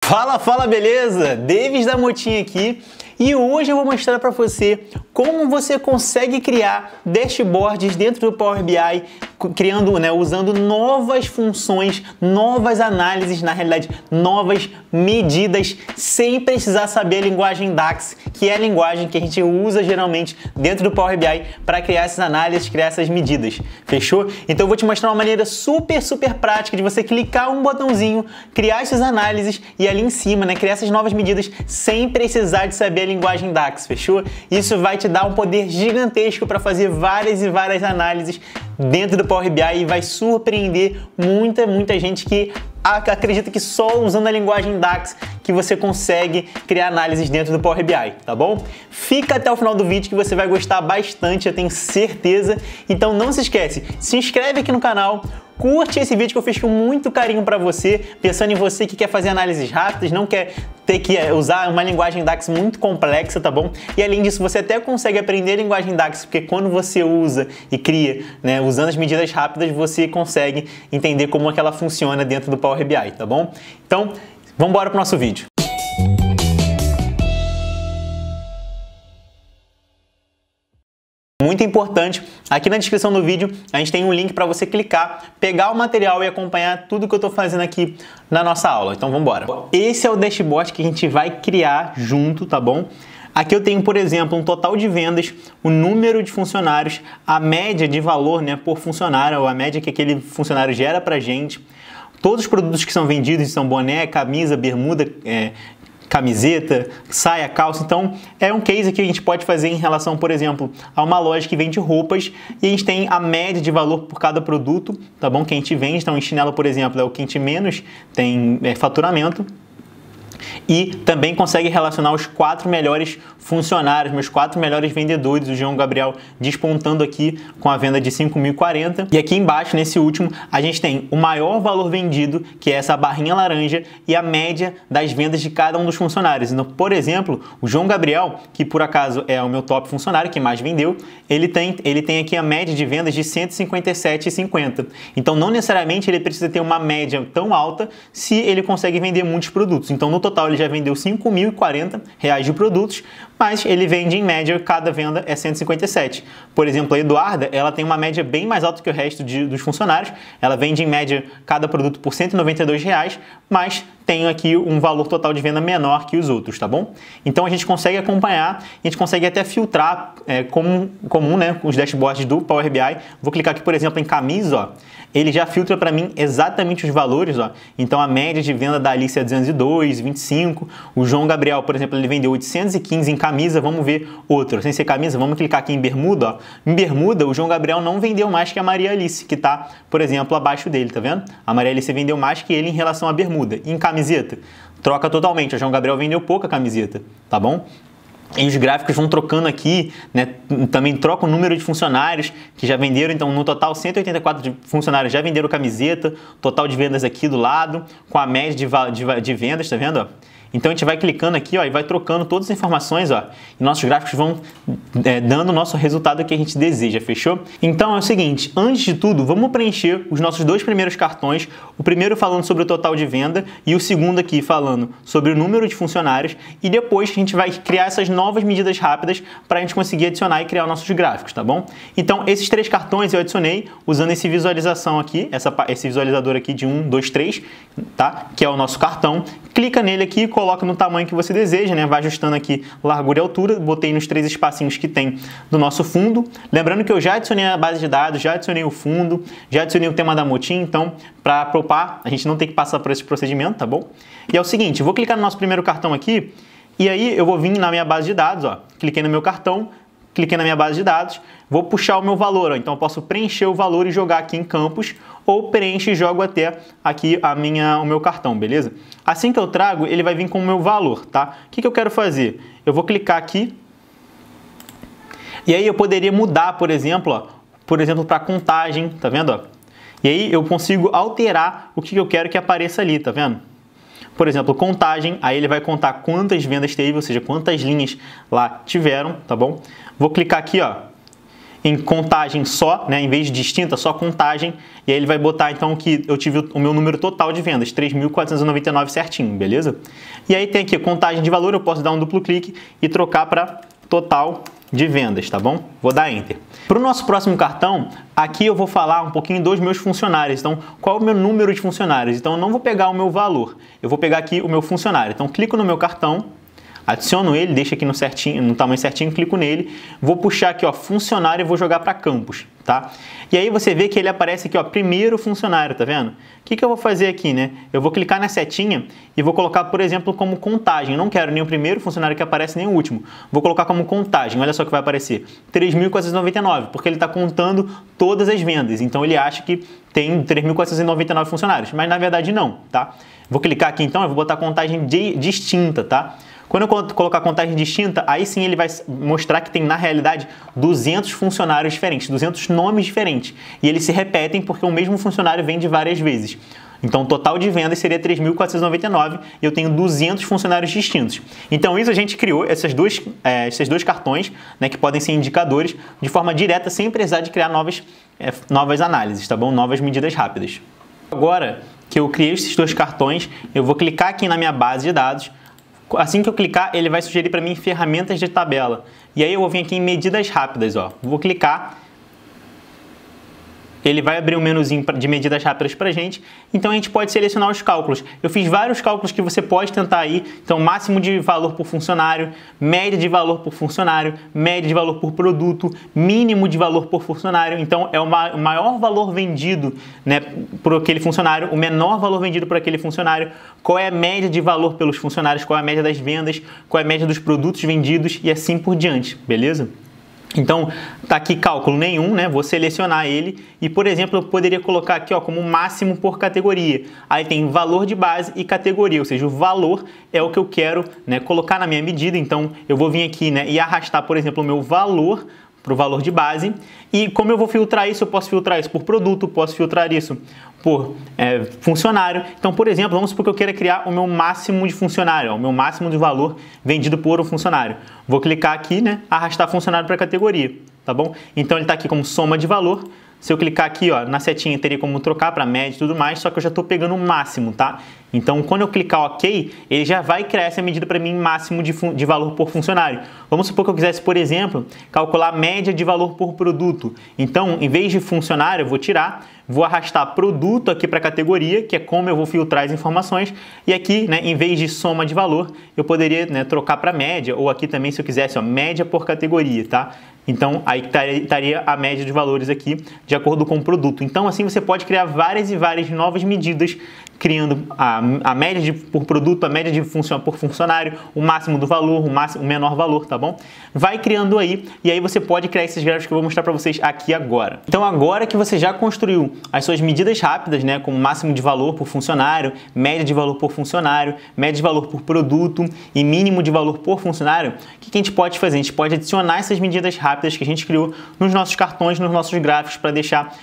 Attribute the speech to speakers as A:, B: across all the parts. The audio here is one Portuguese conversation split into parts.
A: Fala, fala, beleza? Davis da Motinha aqui e hoje eu vou mostrar para você como você consegue criar dashboards dentro do Power BI, usando novas funções, novas análises, na realidade, novas medidas, sem precisar saber a linguagem DAX, que é a linguagem que a gente usa geralmente dentro do Power BI para criar essas análises, criar essas medidas. Fechou? Então eu vou te mostrar uma maneira super prática de você clicar um botãozinho, criar essas análises e ali em cima, criar essas novas medidas sem precisar de saber a linguagem DAX, fechou? Isso vai te dar um poder gigantesco para fazer várias e várias análises dentro do Power BI e vai surpreender muita gente que acredita que só usando a linguagem DAX que você consegue criar análises dentro do Power BI, tá bom? Fica até o final do vídeo que você vai gostar bastante, eu tenho certeza. Então não se esquece, se inscreve aqui no canal, curte esse vídeo que eu fiz com muito carinho para você, pensando em você que quer fazer análises rápidas, não quer ter que usar uma linguagem DAX muito complexa, tá bom? E além disso, você até consegue aprender a linguagem DAX, porque quando você usa e cria, usando as medidas rápidas, você consegue entender como é que ela funciona dentro do Power BI, tá bom? Então, vamos embora pro nosso vídeo. Muito importante, aqui na descrição do vídeo a gente tem um link para você clicar, pegar o material e acompanhar tudo que eu estou fazendo aqui na nossa aula. Então vamos embora. Esse é o dashboard que a gente vai criar junto, tá bom? Aqui eu tenho, por exemplo, um total de vendas, o número de funcionários, a média de valor por funcionário, ou a média que aquele funcionário gera para a gente, todos os produtos que são vendidos, são boné, camisa, bermuda, camiseta, saia, calça. Então é um case que a gente pode fazer em relação, por exemplo, a uma loja que vende roupas e a gente tem a média de valor por cada produto, tá bom? Que a gente vende. Então em chinelo, por exemplo, é o que a gente menos tem faturamento. E também consegue relacionar os 4 melhores funcionários, meus 4 melhores vendedores, o João Gabriel despontando aqui com a venda de 5.040. E aqui embaixo, nesse último, a gente tem o maior valor vendido, que é essa barrinha laranja, e a média das vendas de cada um dos funcionários. Então, por exemplo, o João Gabriel, que por acaso é o meu top funcionário, que mais vendeu, ele tem aqui a média de vendas de 157,50. Então, não necessariamente ele precisa ter uma média tão alta se ele consegue vender muitos produtos. Então, no total, ele já vendeu R$ 5.040 de produtos, mas ele vende em média, cada venda é 157. Por exemplo, a Eduarda, ela tem uma média bem mais alta que o resto dos funcionários. Ela vende em média cada produto por R$ 192, mas tem aqui um valor total de venda menor que os outros, tá bom? Então a gente consegue acompanhar, a gente consegue até filtrar comum, os dashboards do Power BI. Vou clicar aqui, por exemplo, em camisa, ó. Ele já filtra para mim exatamente os valores, ó. Então a média de venda da Alice é 202, 25. O João Gabriel, por exemplo, ele vendeu 815 em camisa. Vamos ver outro. Sem ser camisa, vamos clicar aqui em bermuda, ó. Em bermuda, o João Gabriel não vendeu mais que a Maria Alice, que tá, por exemplo, abaixo dele, tá vendo? A Maria Alice vendeu mais que ele em relação à bermuda. Em camiseta, troca totalmente. O João Gabriel vendeu pouca camiseta, tá bom? E os gráficos vão trocando aqui, também troca o número de funcionários que já venderam. Então, no total, 184 funcionários já venderam camiseta. Total de vendas aqui do lado, com a média de vendas, tá vendo? Ó? Então, a gente vai clicando aqui, ó, e vai trocando todas as informações, ó, e nossos gráficos vão dando o nosso resultado que a gente deseja, fechou? Então, é o seguinte, antes de tudo, vamos preencher os nossos 2 primeiros cartões, o primeiro falando sobre o total de venda e o segundo aqui falando sobre o número de funcionários, e depois a gente vai criar essas novas medidas rápidas para a gente conseguir adicionar e criar nossos gráficos, tá bom? Então, esses 3 cartões eu adicionei usando esse visualização aqui, esse visualizador aqui de 1, 2, 3, tá? Que é o nosso cartão. Clica nele aqui, coloca no tamanho que você deseja, vai ajustando aqui largura e altura. Botei nos 3 espacinhos que tem do nosso fundo. Lembrando que eu já adicionei a base de dados, já adicionei o fundo, já adicionei o tema da Motim, então para poupar, a gente não tem que passar por esse procedimento, tá bom? E é o seguinte, eu vou clicar no nosso primeiro cartão aqui, e aí eu vou vir na minha base de dados, ó, cliquei no meu cartão, cliquei na minha base de dados, vou puxar o meu valor, ó, então eu posso preencher o valor e jogar aqui em campos, ou preencho e jogo até aqui o meu cartão, beleza? Assim que eu trago, ele vai vir com o meu valor, tá? O que eu quero fazer? Eu vou clicar aqui, e aí eu poderia mudar, por exemplo, para contagem, tá vendo? Ó? E aí eu consigo alterar o que eu quero que apareça ali, tá vendo? Por exemplo, contagem, aí ele vai contar quantas vendas teve, ou seja, quantas linhas lá tiveram, tá bom? Vou clicar aqui, ó. em contagem só, né, em vez de distinta, só contagem, e aí ele vai botar então que eu tive o meu número total de vendas, 3.499 certinho, beleza? E aí tem aqui contagem de valor, eu posso dar um duplo clique e trocar para total de vendas, tá bom? Vou dar Enter. Para o nosso próximo cartão, aqui eu vou falar um pouquinho dos meus funcionários. Então, qual é o meu número de funcionários? Então, eu não vou pegar o meu valor, eu vou pegar aqui o meu funcionário. Então, clico no meu cartão, adiciono ele, deixo aqui no tamanho certinho, clico nele, vou puxar aqui, ó, funcionário e vou jogar para campos, tá? E aí você vê que ele aparece aqui, ó, primeiro funcionário, tá vendo? O que eu vou fazer aqui, né? Eu vou clicar na setinha e vou colocar, por exemplo, como contagem. Não quero nem o primeiro funcionário que aparece, nem o último. Vou colocar como contagem, olha só o que vai aparecer. 3.499, porque ele está contando todas as vendas. Então ele acha que tem 3.499 funcionários, mas na verdade não, tá? Vou clicar aqui então, eu vou botar contagem distinta, tá? Quando eu colocar contagem distinta, aí sim ele vai mostrar que tem, na realidade, 200 funcionários diferentes, 200 nomes diferentes. E eles se repetem porque o mesmo funcionário vende várias vezes. Então, o total de vendas seria 3.499 e eu tenho 200 funcionários distintos. Então, isso a gente criou, esses dois cartões, né, que podem ser indicadores, de forma direta, sem precisar de criar novas análises, tá bom? Novas medidas rápidas. Agora que eu criei esses dois cartões, eu vou clicar aqui na minha base de dados. Assim que eu clicar, ele vai sugerir para mim ferramentas de tabela. E aí eu vou vir aqui em medidas rápidas, ó. Vou clicar. Ele vai abrir um menuzinho de medidas rápidas para a gente. Então a gente pode selecionar os cálculos. Eu fiz vários cálculos que você pode tentar aí. Então máximo de valor por funcionário, média de valor por funcionário, média de valor por produto, mínimo de valor por funcionário. Então é o maior valor vendido, né, por aquele funcionário, o menor valor vendido por aquele funcionário. Qual é a média de valor pelos funcionários, qual é a média das vendas, qual é a média dos produtos vendidos e assim por diante, beleza? Então, tá aqui cálculo nenhum, né? Vou selecionar ele e, por exemplo, eu poderia colocar aqui, ó, como máximo por categoria. Aí tem valor de base e categoria, ou seja, o valor é o que eu quero, né, colocar na minha medida. Então, eu vou vir aqui, né, e arrastar, por exemplo, o meu valor para o valor de base. E como eu vou filtrar isso, eu posso filtrar isso por produto, posso filtrar isso por funcionário. Então, por exemplo, vamos supor que eu queira criar o meu máximo de funcionário, ó, o meu máximo de valor vendido por um funcionário. Vou clicar aqui, né, arrastar funcionário para a categoria, tá bom? Então, ele está aqui como soma de valor. Se eu clicar aqui, ó, na setinha, teria como trocar para média e tudo mais, só que eu já estou pegando o máximo, tá? Então, quando eu clicar OK, ele já vai criar essa medida para mim máximo de valor por funcionário. Vamos supor que eu quisesse, por exemplo, calcular a média de valor por produto. Então, em vez de funcionário, eu vou tirar, vou arrastar produto aqui para a categoria, que é como eu vou filtrar as informações. E aqui, né, em vez de soma de valor, eu poderia, né, trocar para média, ou aqui também, se eu quisesse, ó, média por categoria, tá? Então, aí estaria a média de valores aqui, de acordo com o produto. Então, assim, você pode criar várias e várias novas medidas, criando a média por produto, a média por funcionário, o máximo do valor, o menor valor, tá bom? Vai criando aí, e aí você pode criar esses gráficos que eu vou mostrar para vocês aqui agora. Então, agora que você já construiu as suas medidas rápidas, né, como máximo de valor por funcionário, média de valor por funcionário, média de valor por produto e mínimo de valor por funcionário, o que a gente pode fazer? A gente pode adicionar essas medidas rápidas que a gente criou nos nossos cartões, nos nossos gráficos, para deixar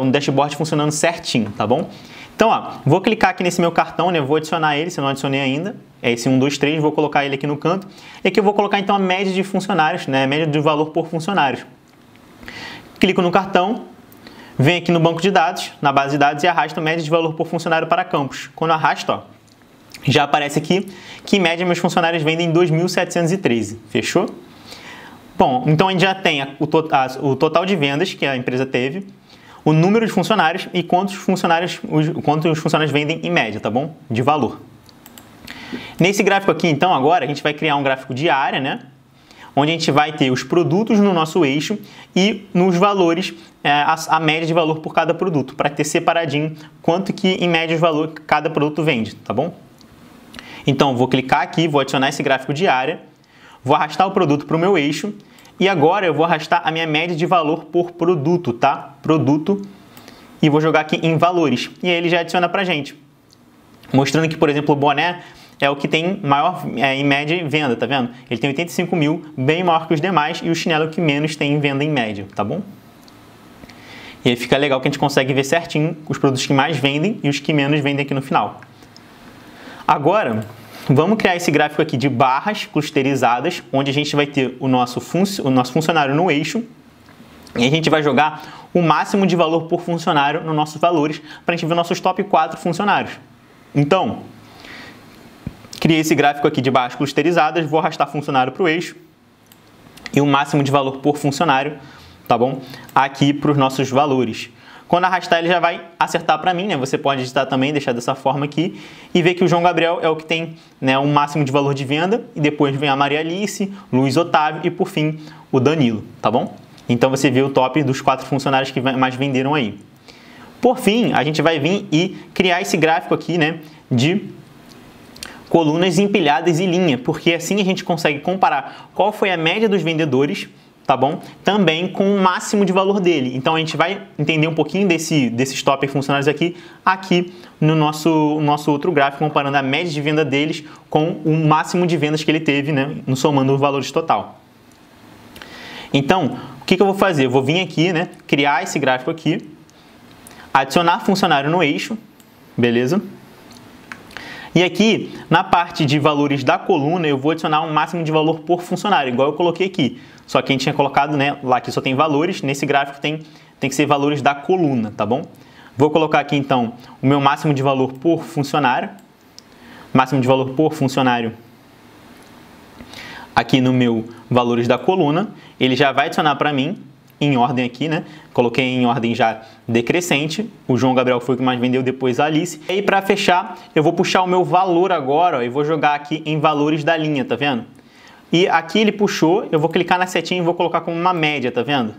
A: um dashboard funcionando certinho, tá bom? Então, ó, vou clicar aqui nesse meu cartão, né? Vou adicionar ele, se eu não adicionei ainda. É esse 1, 2, 3, vou colocar ele aqui no canto. E aqui eu vou colocar então a média de funcionários, né? A média de valor por funcionários. Clico no cartão, venho aqui no banco de dados, na base de dados, e arrasto a média de valor por funcionário para campos. Quando eu arrasto, ó, já aparece aqui que em média meus funcionários vendem 2.713. Fechou? Bom, então a gente já tem o total de vendas que a empresa teve, o número de funcionários e quantos funcionários vendem em média, tá bom? De valor. Nesse gráfico aqui, então, agora a gente vai criar um gráfico de área, né? Onde a gente vai ter os produtos no nosso eixo e nos valores, a média de valor por cada produto, para ter separadinho quanto que em média de valor cada produto vende, tá bom? Então, vou clicar aqui, vou adicionar esse gráfico de área, vou arrastar o produto para o meu eixo. E agora eu vou arrastar a minha média de valor por produto, tá? Produto. E vou jogar aqui em valores. E aí ele já adiciona pra gente. Mostrando que, por exemplo, o boné é o que tem maior, em média, em venda, tá vendo? Ele tem 85 mil, bem maior que os demais. E o chinelo é o que menos tem em venda em média, tá bom? E aí fica legal que a gente consegue ver certinho os produtos que mais vendem e os que menos vendem aqui no final. Agora, vamos criar esse gráfico aqui de barras clusterizadas, onde a gente vai ter o nosso funcionário no eixo E a gente vai jogar o máximo de valor por funcionário nos nossos valores para a gente ver nossos top 4 funcionários. Então, criei esse gráfico aqui de barras clusterizadas, vou arrastar funcionário para o eixo e o máximo de valor por funcionário, tá bom? Aqui para os nossos valores. Quando arrastar, ele já vai acertar para mim, né? Você pode editar também, deixar dessa forma aqui e ver que o João Gabriel é o que tem, né, o máximo de valor de venda e depois vem a Maria Alice, Luiz Otávio e por fim o Danilo, tá bom? Então você vê o top dos 4 funcionários que mais venderam aí. Por fim, a gente vai vir e criar esse gráfico aqui, né, de colunas empilhadas em linha, porque assim a gente consegue comparar qual foi a média dos vendedores, tá bom? Também com o máximo de valor dele. Então a gente vai entender um pouquinho desses top funcionários aqui no nosso outro gráfico, comparando a média de venda deles com o máximo de vendas que ele teve, né, somando os valores total. Então, o que eu vou fazer? Eu vou vir aqui, né, criar esse gráfico aqui, adicionar funcionário no eixo, beleza? E aqui, na parte de valores da coluna, eu vou adicionar um máximo de valor por funcionário, igual eu coloquei aqui. Só que a gente tinha colocado, né, lá que só tem valores, nesse gráfico tem que ser valores da coluna, tá bom? Vou colocar aqui, então, o meu máximo de valor por funcionário. Máximo de valor por funcionário aqui no meu valores da coluna. Ele já vai adicionar para mim em ordem aqui, né? Coloquei em ordem já decrescente. O João Gabriel foi o que mais vendeu, depois a Alice. E aí, para fechar, eu vou puxar o meu valor agora, ó, e vou jogar aqui em valores da linha, tá vendo? E aqui ele puxou, eu vou clicar na setinha e vou colocar como uma média, tá vendo?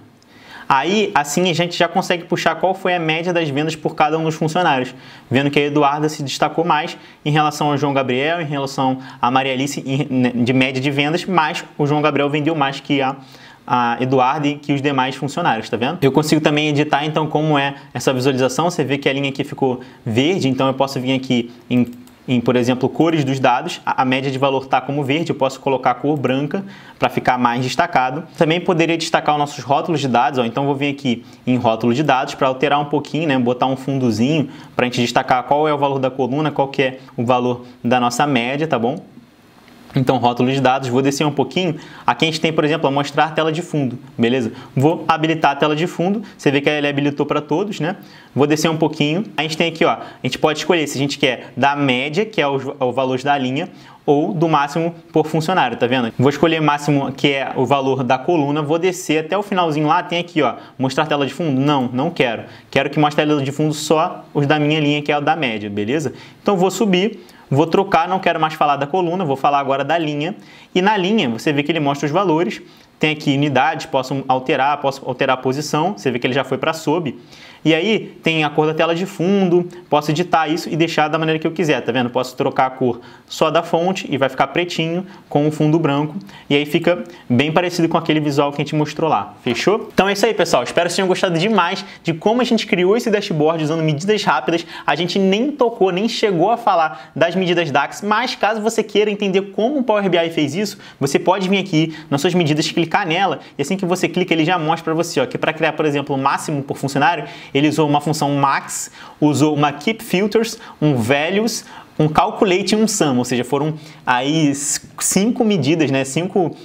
A: Aí, assim, a gente já consegue puxar qual foi a média das vendas por cada um dos funcionários. Vendo que a Eduarda se destacou mais em relação ao João Gabriel, em relação a Maria Alice, de média de vendas, mas o João Gabriel vendeu mais que a Eduardo e que os demais funcionários, tá vendo? Eu consigo também editar, então, como é essa visualização. Você vê que a linha aqui ficou verde, então eu posso vir aqui em, por exemplo, cores dos dados. A média de valor está como verde, eu posso colocar a cor branca para ficar mais destacado. Também poderia destacar os nossos rótulos de dados, ó. Então vou vir aqui em rótulo de dados para alterar um pouquinho, né? Botar um fundozinho para a gente destacar qual é o valor da coluna, qual que é o valor da nossa média, tá bom? Então, rótulo de dados, vou descer um pouquinho. Aqui a gente tem, por exemplo, a mostrar tela de fundo, beleza? Vou habilitar a tela de fundo, você vê que ele habilitou para todos, né? Vou descer um pouquinho. A gente tem aqui, ó, a gente pode escolher se a gente quer da média, que é o valor da linha, ou do máximo por funcionário, tá vendo? Vou escolher máximo, que é o valor da coluna, vou descer até o finalzinho lá, tem aqui, ó, mostrar tela de fundo? Não quero. Quero que mostre a tela de fundo só os da minha linha, que é o da média, beleza? Então, vou subir. Vou trocar, não quero mais falar da coluna, vou falar agora da linha. E na linha, você vê que ele mostra os valores. Tem aqui unidades, posso alterar a posição. Você vê que ele já foi para sob. E aí tem a cor da tela de fundo, posso editar isso e deixar da maneira que eu quiser, tá vendo? Posso trocar a cor só da fonte e vai ficar pretinho com o fundo branco. E aí fica bem parecido com aquele visual que a gente mostrou lá, fechou? Então é isso aí, pessoal. Espero que vocês tenham gostado demais de como a gente criou esse dashboard usando medidas rápidas. A gente nem tocou, nem chegou a falar das medidas DAX, mas caso você queira entender como o Power BI fez isso, você pode vir aqui nas suas medidas, clicar nela e assim que você clica ele já mostra para você, ó, que para criar, por exemplo, o máximo por funcionário, ele usou uma função max, usou uma keep filters, um values, um calculate e um sum, ou seja, foram aí 5 medidas, né, 5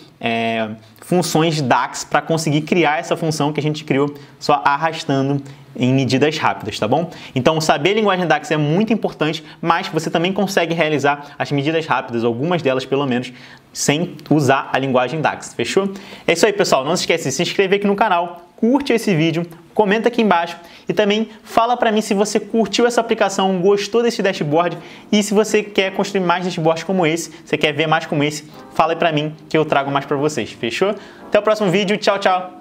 A: funções DAX para conseguir criar essa função que a gente criou só arrastando em medidas rápidas, tá bom? Então, saber a linguagem DAX é muito importante, mas você também consegue realizar as medidas rápidas, algumas delas pelo menos, sem usar a linguagem DAX, fechou? É isso aí, pessoal. Não se esqueça de se inscrever aqui no canal, curte esse vídeo, comenta aqui embaixo e também fala para mim se você curtiu essa aplicação, gostou desse dashboard e se você quer construir mais dashboards como esse, você quer ver mais como esse, fala aí para mim que eu trago mais para vocês, fechou? Até o próximo vídeo, tchau, tchau!